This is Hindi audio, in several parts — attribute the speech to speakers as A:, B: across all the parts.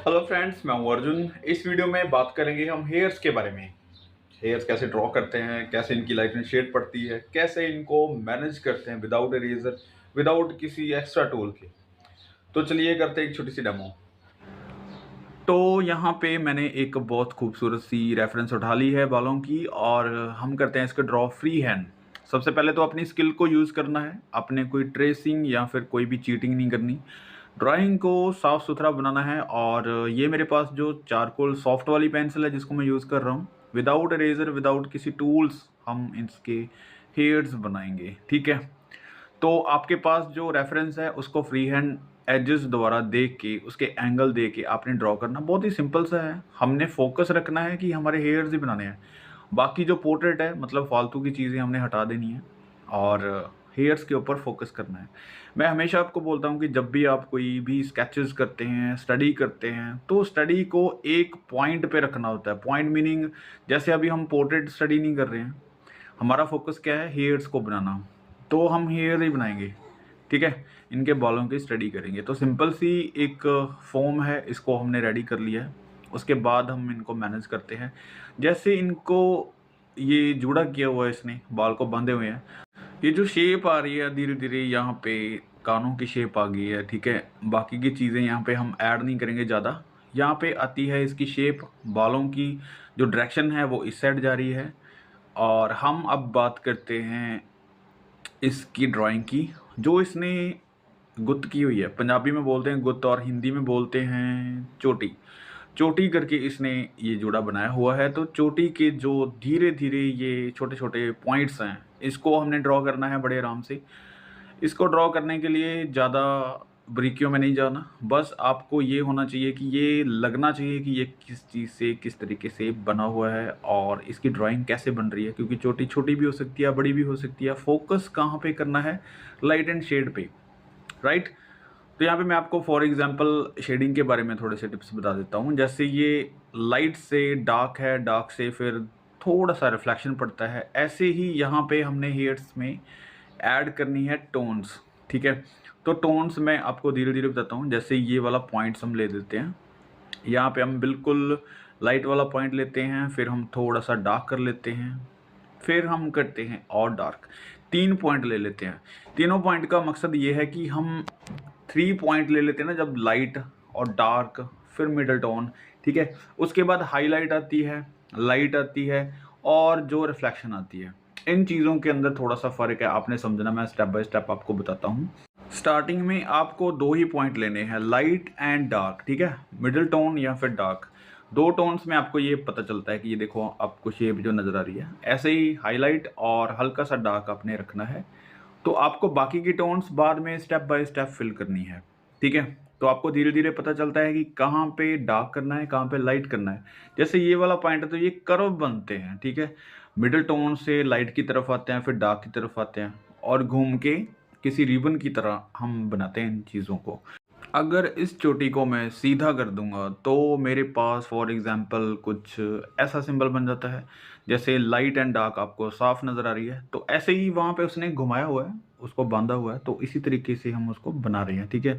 A: हेलो फ्रेंड्स, मैं हूं अर्जुन। इस वीडियो में बात करेंगे हम हेयर्स के बारे में। हेयर्स कैसे ड्रॉ करते हैं, कैसे इनकी लाइफ में शेड पड़ती है, कैसे इनको मैनेज करते हैं विदाउट इरेजर, विदाउट किसी एक्स्ट्रा टूल के। तो चलिए करते हैं एक छोटी सी डेमो। तो यहाँ पे मैंने एक बहुत खूबसूरत सी रेफरेंस उठा ली है बालों की, और हम करते हैं इसके ड्रॉ फ्री हैंड। सबसे पहले तो अपनी स्किल को यूज़ करना है, अपने कोई ट्रेसिंग या फिर कोई भी चीटिंग नहीं करनी। ड्राइंग को साफ़ सुथरा बनाना है। और ये मेरे पास जो चारकोल सॉफ्ट वाली पेंसिल है जिसको मैं यूज़ कर रहा हूँ, विदाउट इरेजर, विदाउट किसी टूल्स हम इसके हेयर्स बनाएंगे। ठीक है, तो आपके पास जो रेफरेंस है उसको फ्री हैंड एजेस द्वारा देख के, उसके एंगल देख के आपने ड्रॉ करना। बहुत ही सिंपल सा है। हमने फोकस रखना है कि हमारे हेयर्स ही बनाने हैं। बाकी जो पोर्ट्रेट है, मतलब फालतू की चीज़ें हमने हटा देनी है और हेयर्स के ऊपर फोकस करना है। मैं हमेशा आपको बोलता हूँ कि जब भी आप कोई भी स्केचेस करते हैं, स्टडी करते हैं, तो स्टडी को एक पॉइंट पे रखना होता है। पॉइंट मीनिंग, जैसे अभी हम पोर्ट्रेट स्टडी नहीं कर रहे हैं, हमारा फोकस क्या है, हेयर्स को बनाना। तो हम हेयर ही बनाएंगे। ठीक है, इनके बालों की स्टडी करेंगे। तो सिंपल सी एक फॉर्म है, इसको हमने रेडी कर लिया है। उसके बाद हम इनको मैनेज करते हैं। जैसे इनको ये जुड़ा किया हुआ है, इसने बाल को बांधे हुए हैं। ये जो शेप आ रही है धीरे धीरे, यहाँ पे कानों की शेप आ गई है। ठीक है, बाकी की चीज़ें यहाँ पे हम ऐड नहीं करेंगे ज़्यादा। यहाँ पे आती है इसकी शेप, बालों की जो डायरेक्शन है वो इस साइड जा रही है। और हम अब बात करते हैं इसकी ड्राइंग की। जो इसने गुत्त की हुई है, पंजाबी में बोलते हैं गुत्त और हिंदी में बोलते हैं चोटी। चोटी करके इसने ये जोड़ा बनाया हुआ है। तो चोटी के जो धीरे धीरे ये छोटे छोटे पॉइंट्स हैं, इसको हमने ड्रॉ करना है बड़े आराम से। इसको ड्रॉ करने के लिए ज़्यादा बारीकियों में नहीं जाना। बस आपको ये होना चाहिए कि ये लगना चाहिए कि ये किस चीज़ से, किस तरीके से बना हुआ है और इसकी ड्राइंग कैसे बन रही है। क्योंकि चोटी छोटी भी हो सकती है, बड़ी भी हो सकती है। फोकस कहाँ पे करना है, लाइट एंड शेड पे, राइट। तो यहाँ पे मैं आपको फॉर एग्जांपल शेडिंग के बारे में थोड़े से टिप्स बता देता हूँ। जैसे ये लाइट से डार्क है, डार्क से फिर थोड़ा सा रिफ्लेक्शन पड़ता है, ऐसे ही यहाँ पे हमने हेयर्स में ऐड करनी है टोन्स। ठीक है, तो टोन्स मैं आपको धीरे धीरे बताता हूँ। जैसे ये वाला पॉइंट्स हम ले लेते हैं, यहाँ पे हम बिल्कुल लाइट वाला पॉइंट लेते हैं, फिर हम थोड़ा सा डार्क कर लेते हैं, फिर हम करते हैं और डार्क। 3 पॉइंट ले लेते हैं। तीनों पॉइंट का मकसद ये है कि हम 3 पॉइंट ले लेते हैं ना, जब लाइट और डार्क, फिर मिडल टोन। ठीक है, उसके बाद हाईलाइट आती है, लाइट आती है और जो रिफ्लेक्शन आती है। इन चीज़ों के अंदर थोड़ा सा फ़र्क है, आपने समझना। मैं स्टेप बाय स्टेप आपको बताता हूँ। स्टार्टिंग में आपको 2 ही पॉइंट लेने हैं, लाइट एंड डार्क। ठीक है, मिडिल टोन या फिर डार्क। 2 टोन्स में आपको ये पता चलता है कि ये देखो आपको शेप जो नज़र आ रही है। ऐसे ही हाईलाइट और हल्का सा डार्क आपने रखना है। तो आपको बाकी की टोन्स बाद में स्टेप बाय स्टेप फिल करनी है। ठीक है, तो आपको धीरे धीरे पता चलता है कि कहाँ पे डार्क करना है, कहाँ पे लाइट करना है। जैसे ये वाला पॉइंट है तो ये कर्व बनते हैं। ठीक है, मिडिल टोन से लाइट की तरफ आते हैं, फिर डार्क की तरफ आते हैं, और घूम के किसी रिबन की तरह हम बनाते हैं इन चीज़ों को। अगर इस चोटी को मैं सीधा कर दूंगा तो मेरे पास फॉर एग्जांपल कुछ ऐसा सिंबल बन जाता है। जैसे लाइट एंड डार्क आपको साफ नज़र आ रही है, तो ऐसे ही वहाँ पे उसने घुमाया हुआ है, उसको बांधा हुआ है, तो इसी तरीके से हम उसको बना रहे हैं। ठीक है,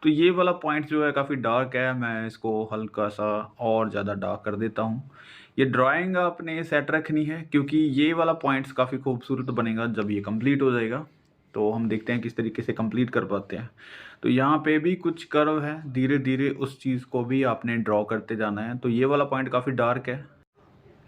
A: तो ये वाला पॉइंट जो है काफ़ी डार्क है, मैं इसको हल्का सा और ज़्यादा डार्क कर देता हूँ। ये ड्राइंग आपने सेट रखनी है, क्योंकि ये वाला पॉइंट्स काफ़ी खूबसूरत बनेगा जब ये कंप्लीट हो जाएगा। तो हम देखते हैं किस तरीके से कंप्लीट कर पाते हैं। तो यहाँ पे भी कुछ कर्व है, धीरे धीरे उस चीज़ को भी आपने ड्रॉ करते जाना है। तो ये वाला पॉइंट काफ़ी डार्क है।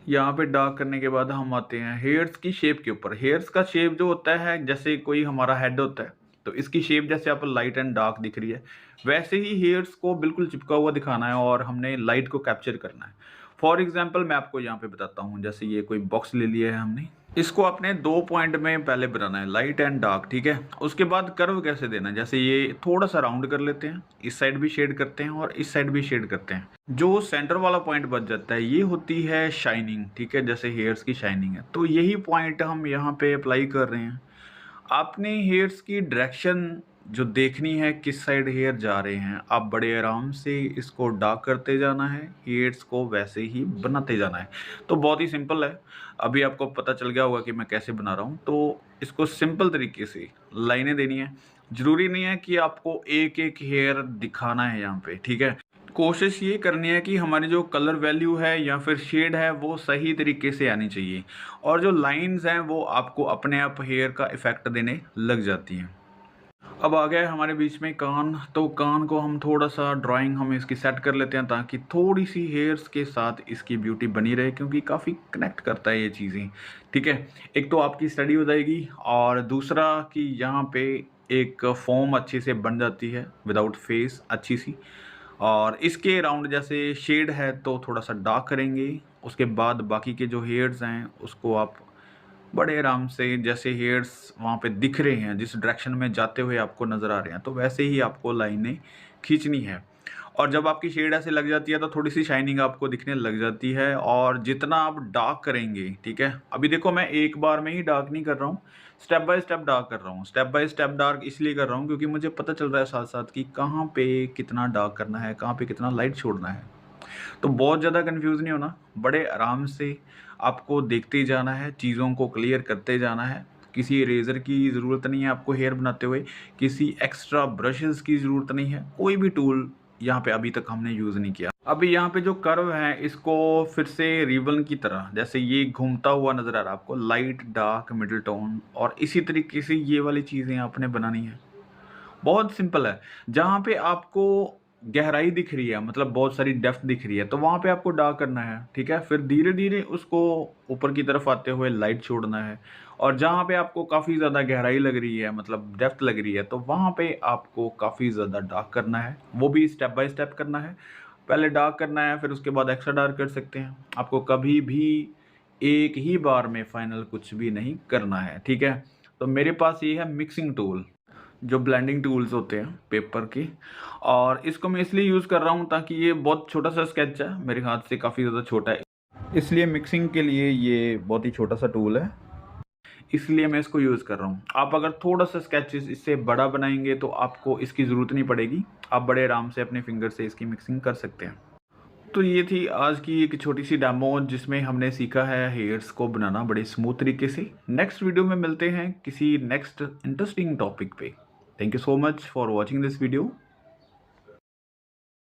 A: यहाँ पे डार्क करने के बाद हम आते हैं हेयर्स की शेप के ऊपर। हेयर्स का शेप जो होता है, जैसे कोई हमारा हेड होता है, तो इसकी शेप जैसे आप लाइट एंड डार्क दिख रही है, वैसे ही हेयर्स को बिल्कुल चिपका हुआ दिखाना है और हमने लाइट को कैप्चर करना है। फॉर एग्जाम्पल मैं आपको यहाँ पे बताता हूँ। जैसे ये कोई बॉक्स ले लिया है हमने, इसको आपने 2 पॉइंट में पहले बनाना है, लाइट एंड डार्क। ठीक है, उसके बाद कर्व कैसे देना है, जैसे ये थोड़ा सा राउंड कर लेते हैं, इस साइड भी शेड करते हैं और इस साइड भी शेड करते हैं। जो सेंटर वाला पॉइंट बच जाता है, ये होती है शाइनिंग। ठीक है, जैसे हेयर्स की शाइनिंग है, तो यही पॉइंट हम यहाँ पे अप्लाई कर रहे हैं। आपने हेयर्स की डायरेक्शन जो देखनी है, किस साइड हेयर जा रहे हैं, आप बड़े आराम से इसको डार्क करते जाना है, हेयर्स को वैसे ही बनाते जाना है। तो बहुत ही सिंपल है। अभी आपको पता चल गया होगा कि मैं कैसे बना रहा हूँ। तो इसको सिंपल तरीके से लाइनें देनी है। ज़रूरी नहीं है कि आपको एक एक हेयर दिखाना है यहाँ पे। ठीक है, कोशिश ये करनी है कि हमारी जो कलर वैल्यू है या फिर शेड है वो सही तरीके से आनी चाहिए, और जो लाइंस हैं वो आपको अपने आप हेयर का इफ़ेक्ट देने लग जाती हैं। अब आ गया है हमारे बीच में कान, तो कान को हम थोड़ा-सा ड्राइंग हम इसकी सेट कर लेते हैं ताकि थोड़ी-सी हेयर्स के साथ इसकी ब्यूटी बनी रहे, क्योंकि काफ़ी कनेक्ट करता है ये चीज़ें, ठीक है? एक तो आपकी स्टडी हो जाएगी, और दूसरा कि यहाँ पे एक फ़ॉर्म अच्छे से बन जाती है विदाउट फेस अच्छी-सी। और इसके अराउंड जैसे शेड है तो थोड़ा-सा डार्क करेंगे, उसके बाद बाकी के जो हेयर्स हैं उसको आप बड़े आराम से, जैसे हेयर्स वहाँ पे दिख रहे हैं, जिस डायरेक्शन में जाते हुए आपको नज़र आ रहे हैं, तो वैसे ही आपको लाइनें खींचनी है। और जब आपकी शेड ऐसे लग जाती है तो थोड़ी-सी शाइनिंग आपको दिखने लग जाती है, और जितना आप डार्क करेंगे, ठीक है? अभी देखो मैं एक बार में ही डार्क नहीं कर रहा हूँ, स्टेप बाय स्टेप डार्क कर रहा हूँ। स्टेप बाय स्टेप डार्क इसलिए कर रहा हूँ क्योंकि मुझे पता चल रहा है साथ-साथ कि कहाँ पे कितना डार्क करना है, कहाँ पे कितना लाइट छोड़ना है। तो बहुत ज़्यादा कन्फ्यूज़ नहीं होना, बड़े आराम से आपको देखते ही जाना है, चीज़ों को क्लियर करते जाना है। किसी इरेज़र की ज़रूरत नहीं है आपको हेयर बनाते हुए, किसी एक्स्ट्रा ब्रशेज़ की ज़रूरत नहीं है, कोई भी टूल यहाँ पे अभी तक हमने यूज़ नहीं किया। अभी यहाँ पे जो कर्व है इसको फिर से रिबन की तरह, जैसे ये घूमता हुआ नज़र आ रहा है आपको, लाइट, डार्क, मिडल टोन, और इसी तरीके से ये वाली चीज़ें आपने बनानी है। बहुत सिंपल है। जहाँ पे आपको गहराई दिख रही है, मतलब बहुत सारी डेप्थ दिख रही है, तो वहाँ पे आपको डार्क करना है, ठीक है? फिर धीरे-धीरे उसको ऊपर की तरफ आते हुए लाइट छोड़ना है, और जहाँ पे आपको काफ़ी ज़्यादा गहराई लग रही है, मतलब डेप्थ लग रही है, तो वहाँ पे आपको काफ़ी ज़्यादा डार्क करना है। वो भी स्टेप बाय स्टेप करना है। पहले डार्क करना है, फिर उसके बाद एक्स्ट्रा डार्क कर सकते हैं। आपको कभी भी एक ही बार में फाइनल कुछ भी नहीं करना है, ठीक है? तो मेरे पास ये है मिक्सिंग टूल, जो ब्लेंडिंग टूल्स होते हैं पेपर के, और इसको मैं इसलिए यूज़ कर रहा हूँ ताकि ये बहुत छोटा-सा स्केच है, मेरे हाथ से काफ़ी ज़्यादा छोटा है, इसलिए मिक्सिंग के लिए ये बहुत ही छोटा-सा टूल है, इसलिए मैं इसको यूज़ कर रहा हूँ। आप अगर थोड़ा-सा स्केचेस इससे बड़ा बनाएँगे तो आपको इसकी ज़रूरत नहीं पड़ेगी, आप बड़े आराम से अपने फिंगर से इसकी मिक्सिंग कर सकते हैं। तो ये थी आज की एक छोटी-सी डेमो जिसमें हमने सीखा है हेयर्स को बनाना बड़े स्मूथ तरीके से। नेक्स्ट वीडियो में मिलते हैं किसी नेक्स्ट इंटरेस्टिंग टॉपिक पे। Thank you so much for watching this video.